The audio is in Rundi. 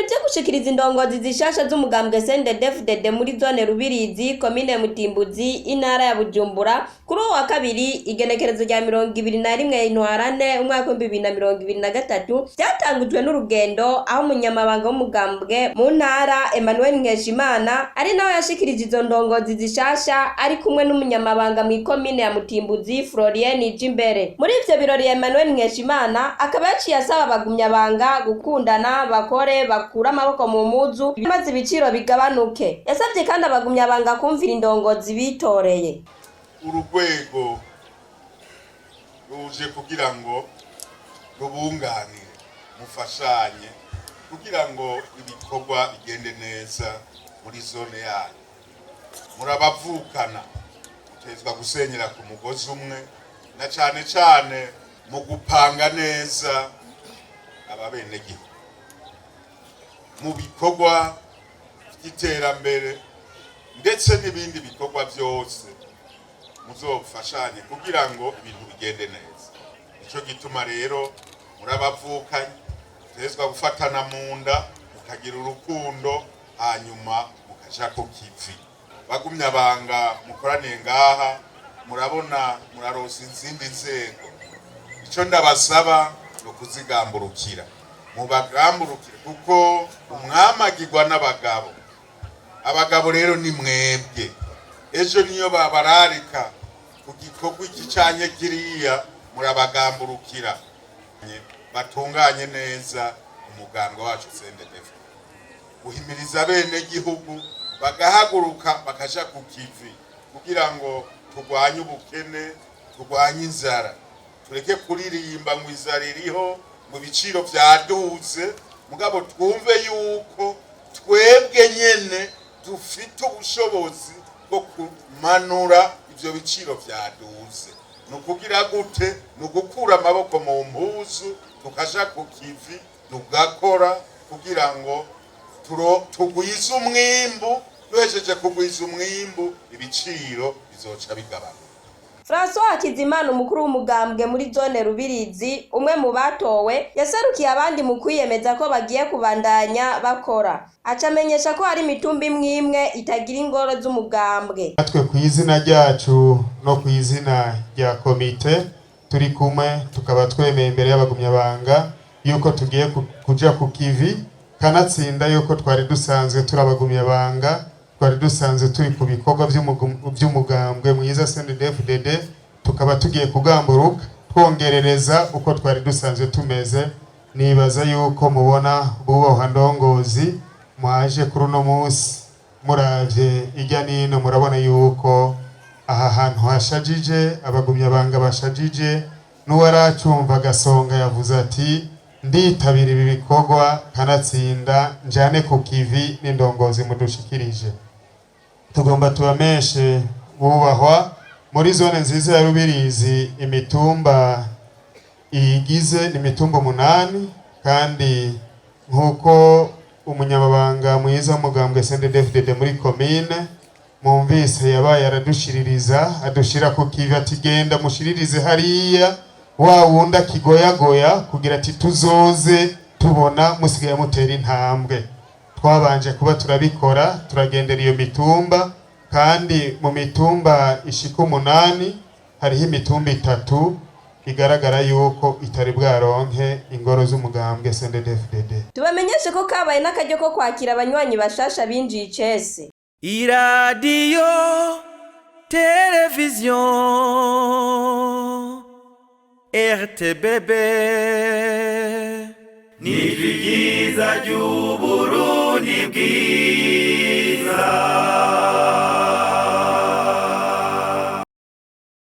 vyo gushikiriza indongozi zishasha z'umugambwe CNDD-FDD muri zone Rubirizi komine Mutimbuzi intara ya Bujumbura kuri uwa kabiri igenekerezo rya 21 Ntwarante umwaka wa 2023 byatangujwe n'urugendo aho umunyamabanga w'umugambwe mu ntara Emmanuel Nkeshimana ari nawe yashikirije izo ndongozi zishasha ari kumwe n'umunyamabanga mu komine ya Mutimbuzi Florienne Jimbere. Muri ivyo birori Emmanuel Nkeshimana akaba yaciye asaba abagumyabanga gukundana bakore bakura amaboko mu muzu maze ibiciro bigabanuke. Yasabye kandi abagumyabanga kumvira indongozi bitoreye. Urugwego ruje kugira ngo rubunganire mufashanye kugira ngo ibikorwa bigende neza muri zone yanyu. Murabavukana mutezwa gusenyera ku mugozi umwe na cane cane mu gupanga neza ababenegihugu mu bikorwa by'iterambere ndetse n'ibindi bikorwa byose muzofashanye kugira ngo ibintu bigende neza. Nico gituma rero murabavukanye mutezwa gufatana mu nda mukagira urukundo hanyuma mukaja ku kivi. Bagumyabanga mukoraniye ngaha murabona murarosa izindi nzego. Ico ndabasaba no kuzigamburukira mubagamburukire kuko umwamagirwa n'abagabo. Abagabo rero ni mwebwe ejo niyo babararika ku gikorwa ikicanye kiriya murabagamburukira batunganye neza umugambwe wacu CNDD-FDD guhimiriza bene gihugu bagahaguruka bakaja ku kivi kugira ngo turwanye ubukene turwanye inzara tureke kuririmba ngo inzara iriho mu biciro vyaduze mugabo twumve yuko twebwe nyene dufite ubushobozi bwo kumanura ivyo biciro vyaduze. Nukugira gute? Nugukura amaboko mu mpuzu tukaja ku kivi tugakora kugira ngo tugwize umwimbu. Duhejeje kugwiza umwimbu ibiciro bizoca bigabanuka. François Hakizimana umukuru w'umugambwe muri zone Rubirizi umwe mu batowe yasarukiye abandi mu kwiyemeza ko bagiye kubandanya bakora. Acamenyesha ko hari imitumba imwe itagira ingoro z'umugambwe. Natwe ku izina ryacu no ku izina rya komite turi kumwe tukaba twemeye imbere y'abagumyabanga yuko tugiye kuja ku kivi kanatsinda yuko twari dusanzwe turabagumyabanga twari dusanzwe turi ku bikorwa by'umugambwe mwiza CNDD-FDD tukaba tugiye kugamburuka twongerereza uko twari dusanzwe tumeze. Nibaza yuko mubona bubahwa ndongozi mwaje kuri uno munsi muravye ijya nino murabona yuko aha hantu hashajije abagumyabanga bashajije n'uwaracumva gasonga yavuze ati nditabira ibi bikorwa kanatsinda njane ku kivi n'indongozi mudushikirije. Tugomba tubameshe bubahwa muri zone nziza ya Rubirizi imitumba igize imitumba 8 kandi nkuko umunyamabanga mwiza w'umugambwe CNDD-FDD muri komine mumvise yabaye aradushiririza adushira ku kivi ati genda mushiririze hariya wa wunda kigoyagoya kugira ati tuzoze tubona musigaye mutera intambwe. Twabanje kuba turabikora turagendera iyo mitumba kandi mu mitumba ishika 8 hariho imitumba 3 igaragara yuko itari bwaronke ingoro z'umugambwe CNDD-FDD. Tubamenyeshe ko kabaye n'akaryo ko kwakira abanywanyi bashasha binjiye icese. Iradiyo televiziyo RTBB ni vyiza ry'Uburundi bwiza.